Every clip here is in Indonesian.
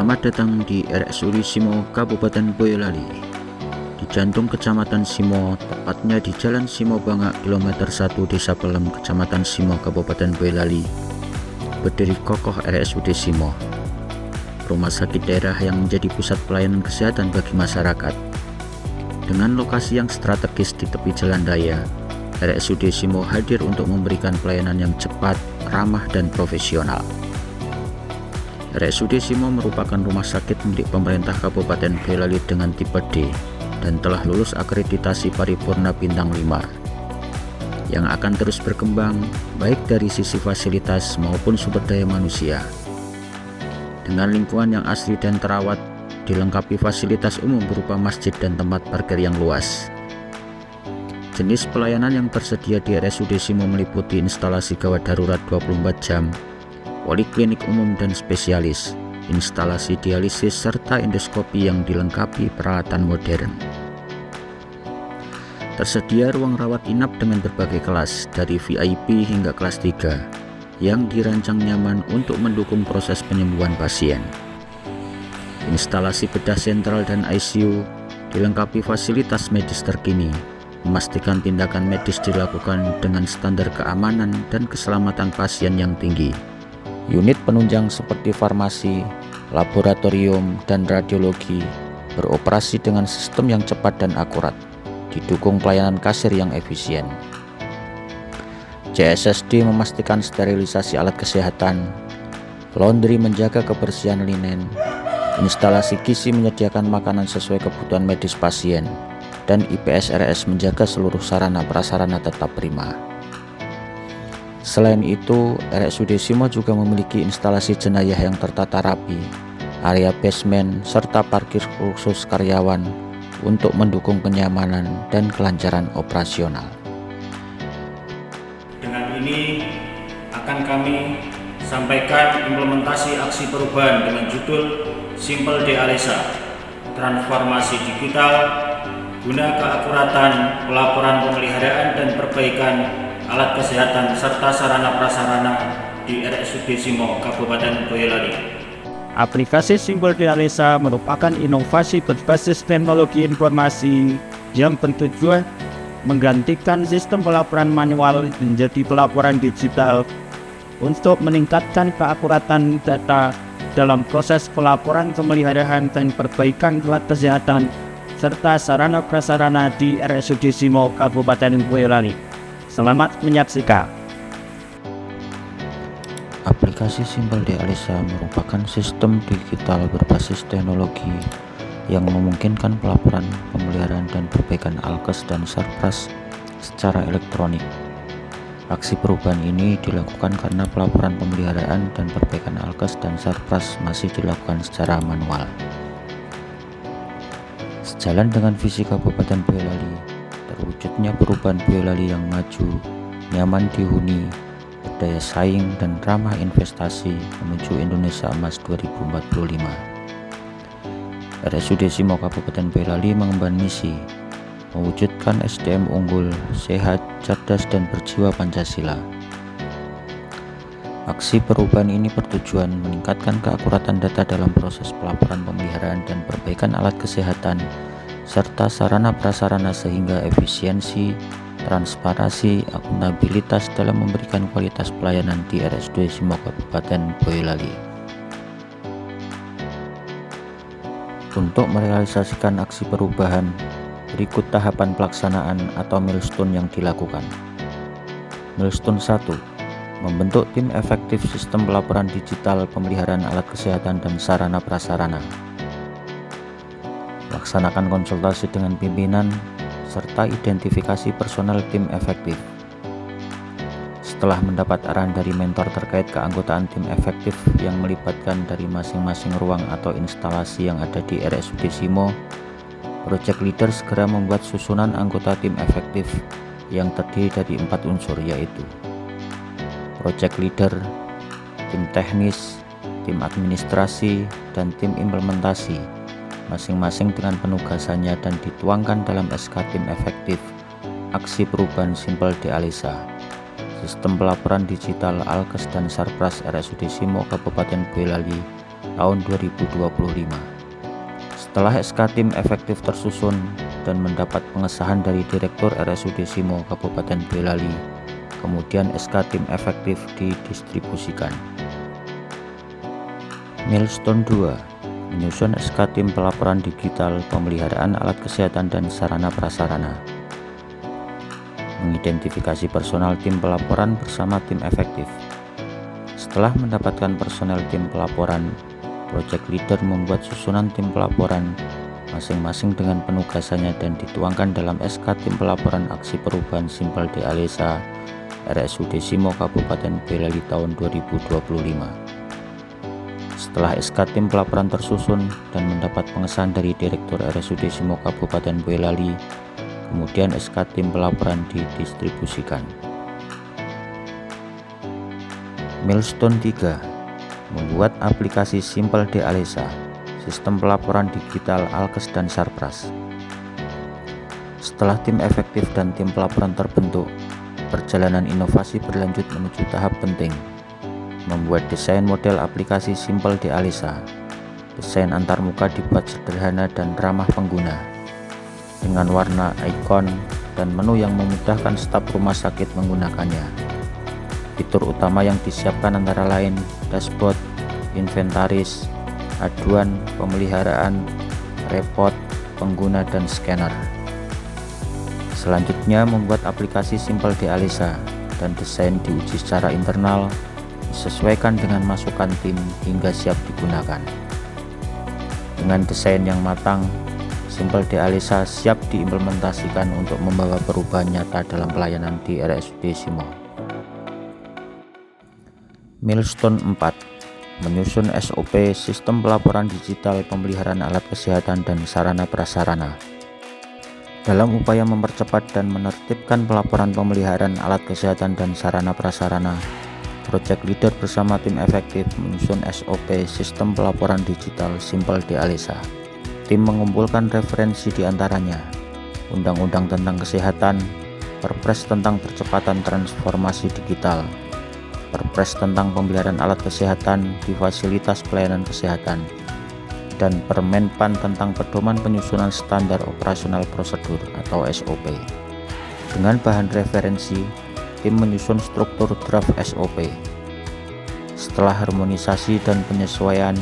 Selamat datang di RSUD Simo, Kabupaten Boyolali. Di jantung Kecamatan Simo, tepatnya di Jalan Simo Bangak, kilometer 1, Desa Pelem, Kecamatan Simo, Kabupaten Boyolali, berdiri kokoh RSUD Simo, rumah sakit daerah yang menjadi pusat pelayanan kesehatan bagi masyarakat. Dengan lokasi yang strategis di tepi jalan raya, RSUD Simo hadir untuk memberikan pelayanan yang cepat, ramah, dan profesional. RSUD Simo merupakan rumah sakit milik pemerintah Kabupaten Boyolali dengan tipe D dan telah lulus akreditasi paripurna bintang 5 yang akan terus berkembang baik dari sisi fasilitas maupun sumber daya manusia. Dengan lingkungan yang asri dan terawat, dilengkapi fasilitas umum berupa masjid dan tempat parkir yang luas. Jenis pelayanan yang tersedia di RSUD Simo meliputi instalasi gawat darurat 24 jam, poliklinik umum dan spesialis, instalasi dialisis, serta endoskopi yang dilengkapi peralatan modern. Tersedia ruang rawat inap dengan berbagai kelas, dari VIP hingga kelas 3, yang dirancang nyaman untuk mendukung proses penyembuhan pasien. Instalasi bedah sentral dan ICU dilengkapi fasilitas medis terkini, memastikan tindakan medis dilakukan dengan standar keamanan dan keselamatan pasien yang tinggi. Unit penunjang seperti farmasi, laboratorium, dan radiologi beroperasi dengan sistem yang cepat dan akurat, didukung pelayanan kasir yang efisien. CSSD memastikan sterilisasi alat kesehatan, laundry menjaga kebersihan linen, instalasi gizi menyediakan makanan sesuai kebutuhan medis pasien, dan IPSRS menjaga seluruh sarana prasarana tetap prima. Selain itu, RSUD Simo juga memiliki instalasi jenayah yang tertata rapi, area basement, serta parkir khusus karyawan untuk mendukung kenyamanan dan kelancaran operasional. Dengan ini akan kami sampaikan implementasi aksi perubahan dengan judul Simple de Alesa, transformasi digital guna keakuratan pelaporan pemeliharaan dan perbaikan alat kesehatan serta sarana prasarana di RSUD Simo, Kabupaten Boyolali. Aplikasi Simple de Alesa merupakan inovasi berbasis teknologi informasi yang bertujuan menggantikan sistem pelaporan manual menjadi pelaporan digital untuk meningkatkan keakuratan data dalam proses pelaporan pemeliharaan dan perbaikan alat kesehatan serta sarana prasarana di RSUD Simo, Kabupaten Boyolali. Selamat menyaksikan. Aplikasi Simple de Alesa merupakan sistem digital berbasis teknologi yang memungkinkan pelaporan, pemeliharaan, dan perbaikan alkes dan sarpras secara elektronik. Aksi perubahan ini dilakukan karena pelaporan pemeliharaan dan perbaikan alkes dan sarpras masih dilakukan secara manual. Sejalan dengan visi Kabupaten Boyolali, terwujudnya perubahan Boyolali yang maju, nyaman dihuni, berdaya saing, dan ramah investasi menuju Indonesia Emas 2045. RSUD Simo Kabupaten Boyolali mengemban misi mewujudkan SDM unggul, sehat, cerdas, dan berjiwa Pancasila. Aksi perubahan ini bertujuan meningkatkan keakuratan data dalam proses pelaporan pemeliharaan dan perbaikan alat kesehatan serta sarana prasarana sehingga efisiensi, transparansi, akuntabilitas dalam memberikan kualitas pelayanan di RSUD Simo Kabupaten Boyolali. Untuk merealisasikan aksi perubahan, berikut tahapan pelaksanaan atau milestone yang dilakukan. Milestone 1. Membentuk tim efektif sistem pelaporan digital pemeliharaan alat kesehatan dan sarana prasarana. Laksanakan konsultasi dengan pimpinan serta identifikasi personel tim efektif. Setelah mendapat arahan dari mentor terkait keanggotaan tim efektif yang melibatkan dari masing-masing ruang atau instalasi yang ada di RSUD Simo, project leader segera membuat susunan anggota tim efektif yang terdiri dari 4 unsur, yaitu project leader, tim teknis, tim administrasi, dan tim implementasi, masing-masing dengan penugasannya dan dituangkan dalam SK tim efektif aksi perubahan Simple de Alesa, sistem pelaporan digital alkes dan sarpras RSUD Simo Kabupaten Boyolali tahun 2025. Setelah SK tim efektif tersusun dan mendapat pengesahan dari Direktur RSUD Simo Kabupaten Boyolali, kemudian SK tim efektif didistribusikan. Milestone 2, menyusun SK tim pelaporan digital pemeliharaan alat kesehatan dan sarana prasarana. Mengidentifikasi personal tim pelaporan bersama tim efektif. Setelah mendapatkan personel tim pelaporan, project leader membuat susunan tim pelaporan masing-masing dengan penugasannya dan dituangkan dalam SK tim pelaporan aksi perubahan Simpel D. Alesa RSUD Simo Kabupaten Boyolali tahun 2025. Setelah SK tim pelaporan tersusun dan mendapat pengesahan dari Direktur RSUD Simo Kabupaten Boyolali, kemudian SK tim pelaporan didistribusikan. Milestone 3, membuat aplikasi Simpel D. Alesa, sistem pelaporan digital Alkes dan Sarpras. Setelah tim efektif dan tim pelaporan terbentuk, perjalanan inovasi berlanjut menuju tahap penting, membuat desain model aplikasi Simpel D. Alesa. Desain antarmuka dibuat sederhana dan ramah pengguna, dengan warna, ikon, dan menu yang memudahkan staf rumah sakit menggunakannya. Fitur utama yang disiapkan antara lain dashboard, inventaris, aduan, pemeliharaan, report, pengguna, dan scanner. Selanjutnya membuat aplikasi Simpel D. Alesa dan desain diuji secara internal, disesuaikan dengan masukan tim hingga siap digunakan. Dengan desain yang matang, Simpel D. Alesa siap diimplementasikan untuk membawa perubahan nyata dalam pelayanan di RSUD Simo. Milestone 4, menyusun SOP sistem pelaporan digital pemeliharaan alat kesehatan dan sarana prasarana. Dalam upaya mempercepat dan menertibkan pelaporan pemeliharaan alat kesehatan dan sarana prasarana, project leader bersama tim efektif menyusun SOP sistem pelaporan digital Simpel D. Alesa. Tim mengumpulkan referensi diantaranya Undang-Undang tentang Kesehatan, Perpres tentang percepatan transformasi digital, Perpres tentang pemeliharaan alat kesehatan di fasilitas pelayanan kesehatan, dan Permenpan tentang pedoman penyusunan standar operasional prosedur atau SOP. Dengan bahan referensi, tim menyusun struktur draft SOP. Setelah harmonisasi dan penyesuaian,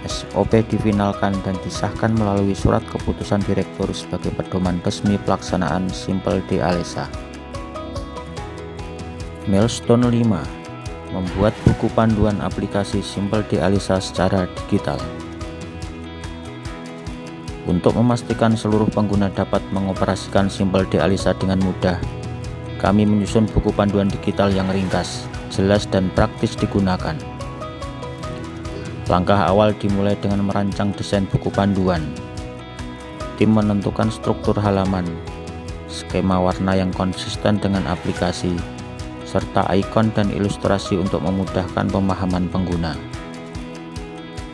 SOP difinalkan dan disahkan melalui surat keputusan direktur sebagai pedoman resmi pelaksanaan Simpel D. Alesa. Milestone 5, membuat buku panduan aplikasi Simpel D. Alesa secara digital. Untuk memastikan seluruh pengguna dapat mengoperasikan Simpel D. Alesa dengan mudah, kami menyusun buku panduan digital yang ringkas, jelas, dan praktis digunakan. Langkah awal dimulai dengan merancang desain buku panduan. Tim menentukan struktur halaman, skema warna yang konsisten dengan aplikasi, serta ikon dan ilustrasi untuk memudahkan pemahaman pengguna.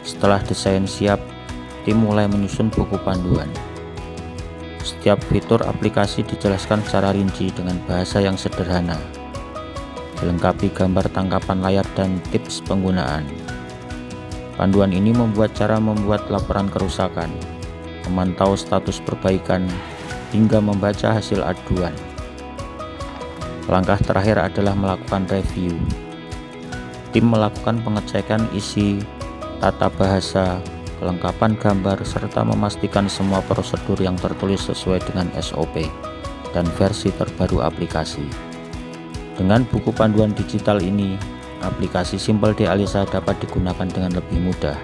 Setelah desain siap, tim mulai menyusun buku panduan. Setiap fitur aplikasi dijelaskan secara rinci dengan bahasa yang sederhana, dilengkapi gambar tangkapan layar dan tips penggunaan. Panduan ini membuat cara membuat laporan kerusakan, memantau status perbaikan, hingga membaca hasil aduan. Langkah terakhir adalah melakukan review. Tim melakukan pengecekan isi, tata bahasa, kelengkapan gambar, serta memastikan semua prosedur yang tertulis sesuai dengan SOP dan versi terbaru aplikasi. Dengan buku panduan digital ini, aplikasi Simpel D. Alesa dapat digunakan dengan lebih mudah,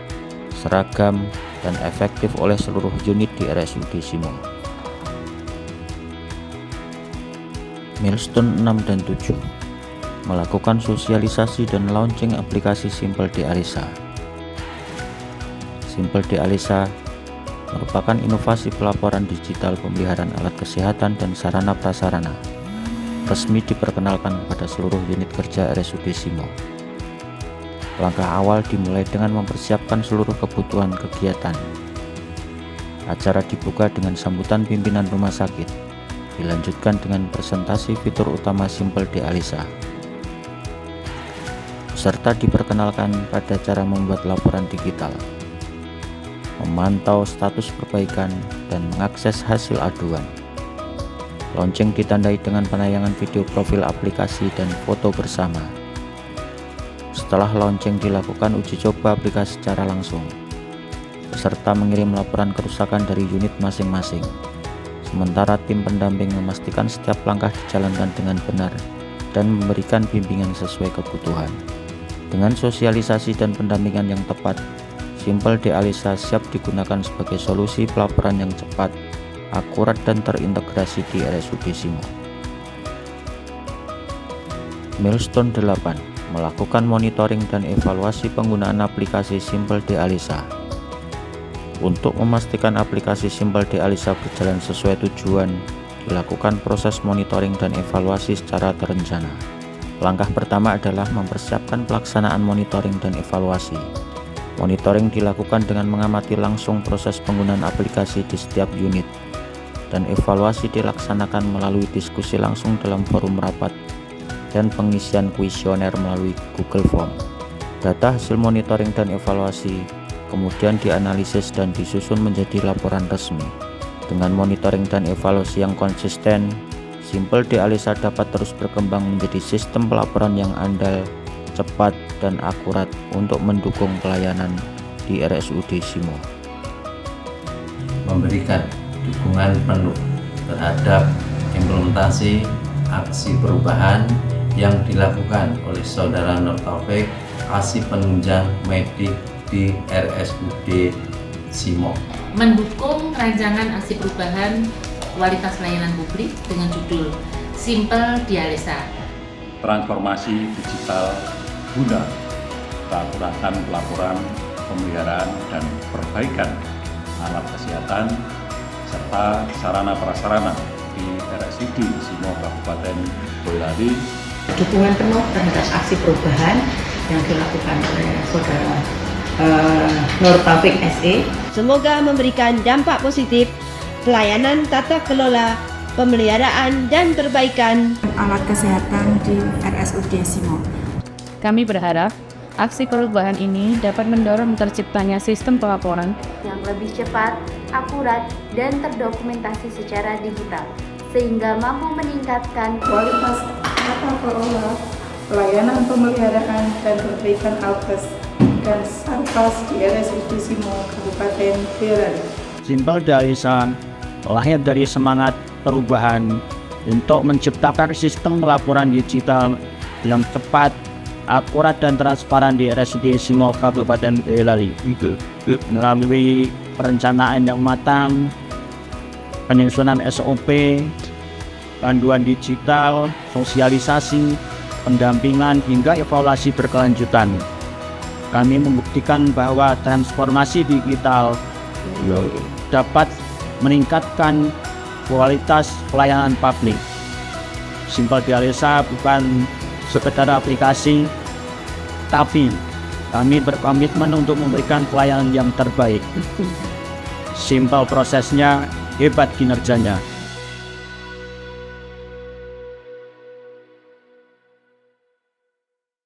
seragam, dan efektif oleh seluruh unit di RSUD Simo. Milestone 6 dan 7, melakukan sosialisasi dan launching aplikasi Simpel D. Alesa. Simpel D. Alesa merupakan inovasi pelaporan digital pemeliharaan alat kesehatan dan sarana prasarana, resmi diperkenalkan kepada seluruh unit kerja RSUD Simo. Langkah awal dimulai dengan mempersiapkan seluruh kebutuhan kegiatan. Acara dibuka dengan sambutan pimpinan rumah sakit, dilanjutkan dengan presentasi fitur utama Simpel D. Alesa. Peserta diperkenalkan pada cara membuat laporan digital, memantau status perbaikan, dan mengakses hasil aduan. Launching ditandai dengan penayangan video profil aplikasi dan foto bersama. Setelah launching dilakukan uji coba aplikasi secara langsung. Peserta mengirim laporan kerusakan dari unit masing-masing. Sementara tim pendamping memastikan setiap langkah dijalankan dengan benar dan memberikan bimbingan sesuai kebutuhan. Dengan sosialisasi dan pendampingan yang tepat, Simpel D-Alisa siap digunakan sebagai solusi pelaporan yang cepat, akurat, dan terintegrasi di RSUD Simo. Milestone 8. Melakukan monitoring dan evaluasi penggunaan aplikasi Simpel D-Alisa. Untuk memastikan aplikasi Simpel D-Alisa berjalan sesuai tujuan, dilakukan proses monitoring dan evaluasi secara terencana. Langkah pertama adalah mempersiapkan pelaksanaan monitoring dan evaluasi. Monitoring dilakukan dengan mengamati langsung proses penggunaan aplikasi di setiap unit, dan evaluasi dilaksanakan melalui diskusi langsung dalam forum rapat dan pengisian kuesioner melalui Google Form. Data hasil monitoring dan evaluasi kemudian dianalisis dan disusun menjadi laporan resmi. Dengan monitoring dan evaluasi yang konsisten, Simpel D-Alisa dapat terus berkembang menjadi sistem pelaporan yang andal, cepat, dan akurat untuk mendukung pelayanan di RSUD Simo. Memberikan dukungan penuh terhadap implementasi aksi perubahan yang dilakukan oleh Saudara Nur Taufik, aksi penunjang medik di RSUD Simo. Mendukung rancangan aksi perubahan kualitas layanan publik dengan judul Simpel D-Alisa. Transformasi digital guna keakuratan pelaporan, pemeliharaan, dan perbaikan alat kesehatan serta sarana prasarana di RSUD Simo Kabupaten Boyolali. Dukungan penuh terhadap aksi perubahan yang dilakukan oleh Saudara Nur Taufik SE. Semoga memberikan dampak positif pelayanan tata kelola, pemeliharaan, dan perbaikan alat kesehatan di RSUD Simo. Kami berharap aksi perubahan ini dapat mendorong terciptanya sistem pelaporan yang lebih cepat, akurat, dan terdokumentasi secara digital, sehingga mampu meningkatkan kualitas tata kelola, pelayanan pemeliharaan, dan perbaikan alkes dan sarkas di RSUD Simo Kabupaten Boyolali. Simpel D-Alisa lahir dari semangat perubahan untuk menciptakan sistem pelaporan digital yang cepat, akurat, dan transparan di RSUD Simo Kabupaten Boyolali. Melalui perencanaan yang matang, penyusunan SOP, panduan digital, sosialisasi, pendampingan, hingga evaluasi berkelanjutan, kami membuktikan bahwa transformasi digital dapat meningkatkan kualitas pelayanan publik. Simpel D-Alisa bukan sekedar aplikasi, tapi kami berkomitmen untuk memberikan pelayanan yang terbaik. Simpel prosesnya, hebat kinerjanya.